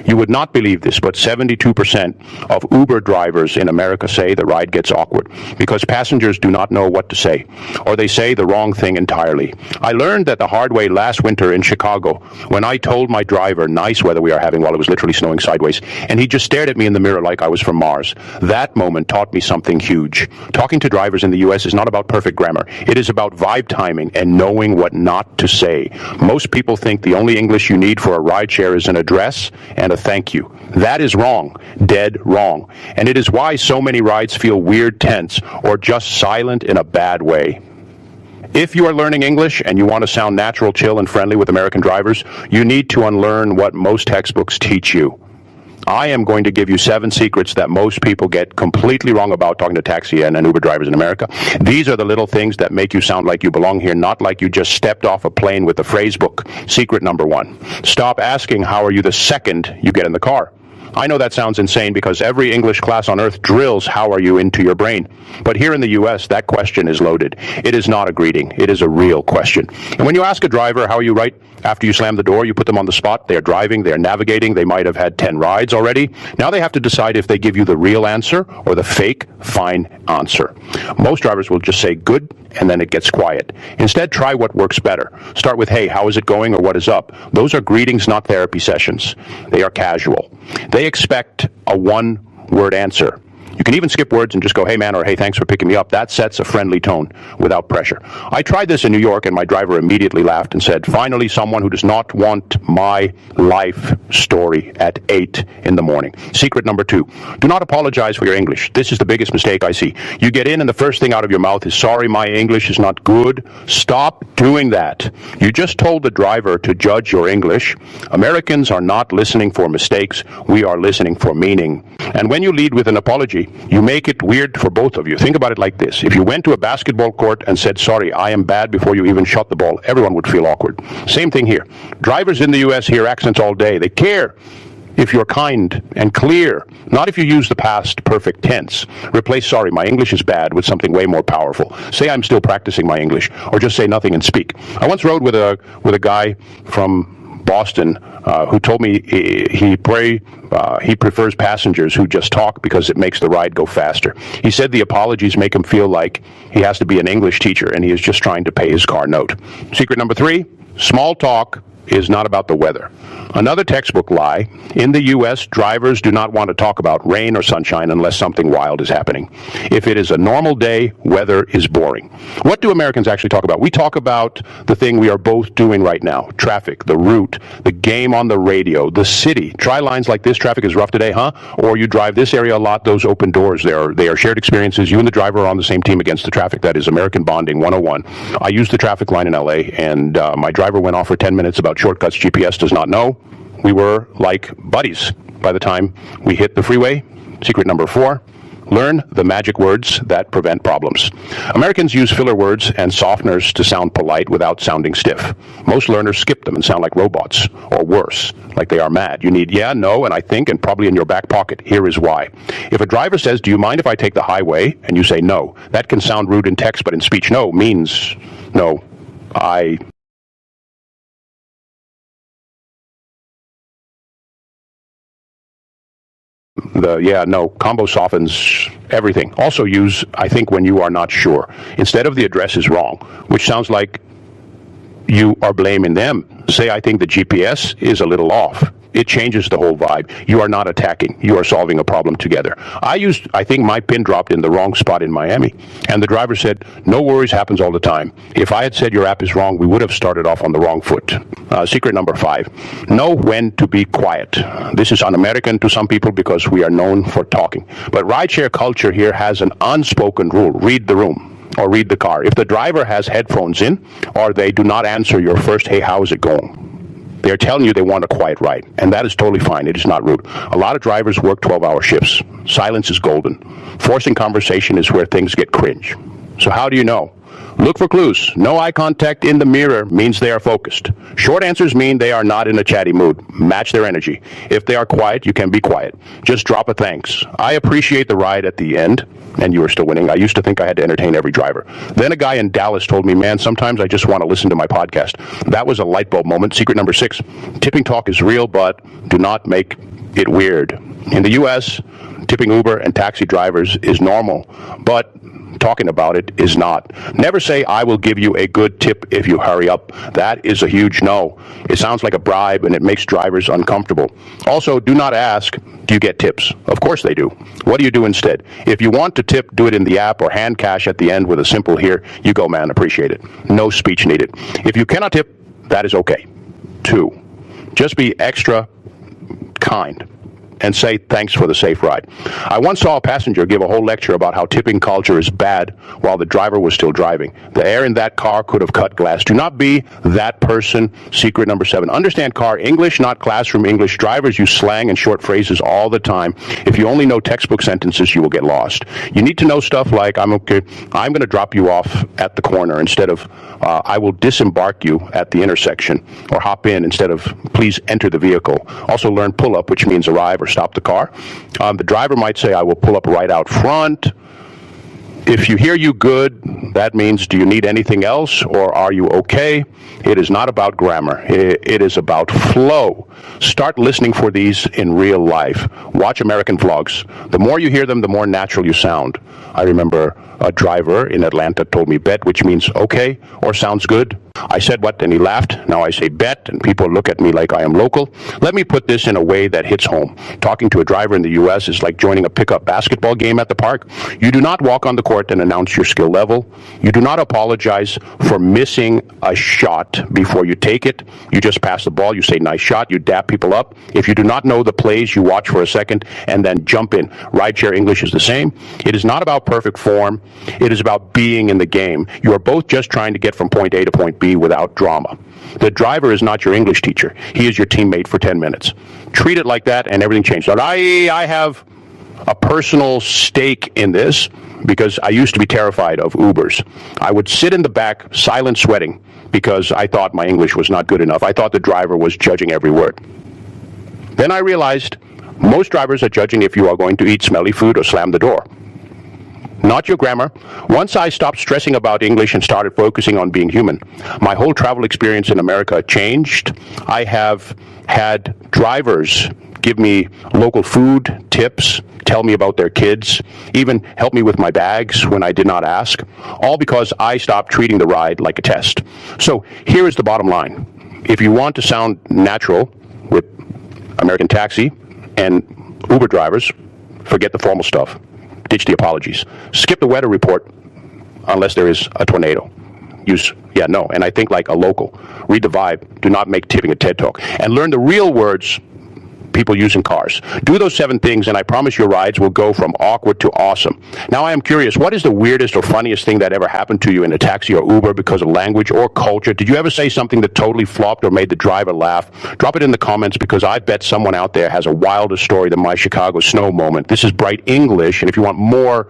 You would not believe this, but 72% of Uber drivers in America say the ride gets awkward because passengers do not know what to say, or they say the wrong thing entirely. I learned that the hard way last winter in Chicago when I told my driver nice weather we are having while it was literally snowing sideways, and he just stared at me in the mirror like I was from Mars. That moment taught me something huge. Talking to drivers in the U.S. is not about perfect grammar. It is about vibe timing and knowing what not to say. Most people think the only English you need for a rideshare is an address and a thank you. That is wrong. Dead wrong. And it is why so many rides feel weird, tense, or just silent in a bad way. If you are learning English and you want to sound natural, chill, and friendly with American drivers, you need to unlearn what most textbooks teach you. I am going to give you 7 secrets that most people get completely wrong about talking to taxi and Uber drivers in America. These are the little things that make you sound like you belong here, not like you just stepped off a plane with the phrase book. Secret number 1. Stop asking how are you the second you get in the car. I know that sounds insane because every English class on earth drills how are you into your brain. But here in the U.S., that question is loaded. It is not a greeting. It is a real question. And when you ask a driver, how are you right after you slam the door, you put them on the spot. They're driving, they're navigating, they might have had 10 rides already. Now they have to decide if they give you the real answer or the fake fine answer. Most drivers will just say good, and then it gets quiet. Instead, try what works better. Start with, hey, how is it going, or what is up? Those are greetings, not therapy sessions. They are casual. They expect a one-word answer. You can even skip words and just go, hey man, or hey, thanks for picking me up. That sets a friendly tone without pressure. I tried this in New York and my driver immediately laughed and said, finally someone who does not want my life story at 8 in the morning. Secret number 2, do not apologize for your English. This is the biggest mistake I see. You get in and the first thing out of your mouth is, sorry, my English is not good. Stop doing that. You just told the driver to judge your English. Americans are not listening for mistakes. We are listening for meaning. And when you lead with an apology, you make it weird for both of you. Think about it like this. If you went to a basketball court and said, sorry, I am bad before you even shot the ball, everyone would feel awkward. Same thing here. Drivers in the U.S. hear accents all day. They care if you're kind and clear, not if you use the past perfect tense. Replace sorry, my English is bad with something way more powerful. Say I'm still practicing my English, or just say nothing and speak. I once rode with a guy from Boston who told me he prefers passengers who just talk because it makes the ride go faster. He said the apologies make him feel like he has to be an English teacher and he is just trying to pay his car note. Secret number 3, small talk is not about the weather. Another textbook lie. In the U.S., drivers do not want to talk about rain or sunshine unless something wild is happening. If it is a normal day, weather is boring. What do Americans actually talk about? We talk about the thing we are both doing right now. Traffic, the route, the game on the radio, the city. Try lines like this, traffic is rough today, huh? Or you drive this area a lot, those open doors. They are shared experiences. You and the driver are on the same team against the traffic. That is American bonding 101. I used the traffic line in L.A., and my driver went off for 10 minutes about shortcuts GPS does not know. We were like buddies by the time we hit the freeway. Secret number 4, learn the magic words that prevent problems. Americans use filler words and softeners to sound polite without sounding stiff. Most learners skip them and sound like robots, or worse, like they are mad. You need yeah, no, and I think, and probably in your back pocket. Here is why. If a driver says, do you mind if I take the highway? And you say no, that can sound rude in text, but in speech, no means no, The yeah, no combo softens everything. Also use I think when you are not sure. Instead of the address is wrong, which sounds like you are blaming them. Say I think the GPS is a little off. It changes the whole vibe. You are not attacking. You are solving a problem together. I think my pin dropped in the wrong spot in Miami. And the driver said, no worries, happens all the time. If I had said your app is wrong, we would have started off on the wrong foot. Secret number 5, know when to be quiet. This is un-American to some people because we are known for talking. But rideshare culture here has an unspoken rule. Read the room or read the car. If the driver has headphones in or they do not answer your first, hey, how's it going? They're telling you they want a quiet ride, and that is totally fine. It is not rude. A lot of drivers work 12-hour shifts. Silence is golden. Forcing conversation is where things get cringe. So how do you know? Look for clues. No eye contact in the mirror means they are focused. Short answers mean they are not in a chatty mood. Match their energy. If they are quiet, you can be quiet. Just drop a thanks. I appreciate the ride at the end, and you are still winning. I used to think I had to entertain every driver. Then a guy in Dallas told me, man, sometimes I just want to listen to my podcast. That was a light bulb moment. Secret number 6, tipping talk is real, but do not make it weird. In the U.S., tipping Uber and taxi drivers is normal, but talking about it is not. Never say, I will give you a good tip if you hurry up. That is a huge no. It sounds like a bribe and it makes drivers uncomfortable. Also, do not ask, do you get tips? Of course they do. What do you do instead? If you want to tip, do it in the app or hand cash at the end with a simple here you go, man, appreciate it. No speech needed. If you cannot tip, that is okay. 2, just be extra kind and say thanks for the safe ride. I once saw a passenger give a whole lecture about how tipping culture is bad while the driver was still driving. The air in that car could have cut glass. Do not be that person. Secret number 7. Understand car English, not classroom English. Drivers use slang and short phrases all the time. If you only know textbook sentences, you will get lost. You need to know stuff like, I'm going to drop you off at the corner instead of, I will disembark you at the intersection, or hop in instead of, please enter the vehicle. Also learn pull up, which means arrive or stop the car. The driver might say, I will pull up right out front. If you hear you good, that means, do you need anything else or are you okay? It is not about grammar. It is about flow. Start listening for these in real life. Watch American vlogs. The more you hear them, the more natural you sound. I remember a driver in Atlanta told me bet, which means okay or sounds good. I said what, and he laughed. Now I say bet, and people look at me like I am local. Let me put this in a way that hits home. Talking to a driver in the U.S. is like joining a pickup basketball game at the park. You do not walk on the court and announce your skill level. You do not apologize for missing a shot before you take it. You just pass the ball. You say nice shot. You dap people up. If you do not know the plays, you watch for a second and then jump in. Rideshare English is the same. It is not about perfect form. It is about being in the game. You are both just trying to get from point A to point B without drama. The driver is not your English teacher. He is your teammate for 10 minutes. Treat it like that and everything changes. But I have a personal stake in this because I used to be terrified of Ubers. I would sit in the back, silent sweating, because I thought my English was not good enough. I thought the driver was judging every word. Then I realized most drivers are judging if you are going to eat smelly food or slam the door. Not your grammar. Once I stopped stressing about English and started focusing on being human, my whole travel experience in America changed. I have had drivers give me local food tips, tell me about their kids, even help me with my bags when I did not ask, all because I stopped treating the ride like a test. So here is the bottom line. If you want to sound natural with American Taxi and Uber drivers, forget the formal stuff. Ditch the apologies. Skip the weather report unless there is a tornado. And I think like a local. Read the vibe. Do not make tipping a TED Talk. And learn the real words people use in cars. Do those 7 things, and I promise your rides will go from awkward to awesome. Now, I am curious, what is the weirdest or funniest thing that ever happened to you in a taxi or Uber because of language or culture? Did you ever say something that totally flopped or made the driver laugh? Drop it in the comments, because I bet someone out there has a wilder story than my Chicago snow moment. This is Bright English, and if you want more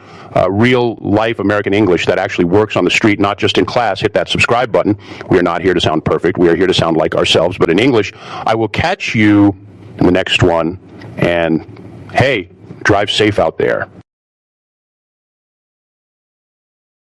real-life American English that actually works on the street, not just in class, hit that subscribe button. We are not here to sound perfect. We are here to sound like ourselves, but in English. I will catch you in the next one, and hey, drive safe out there.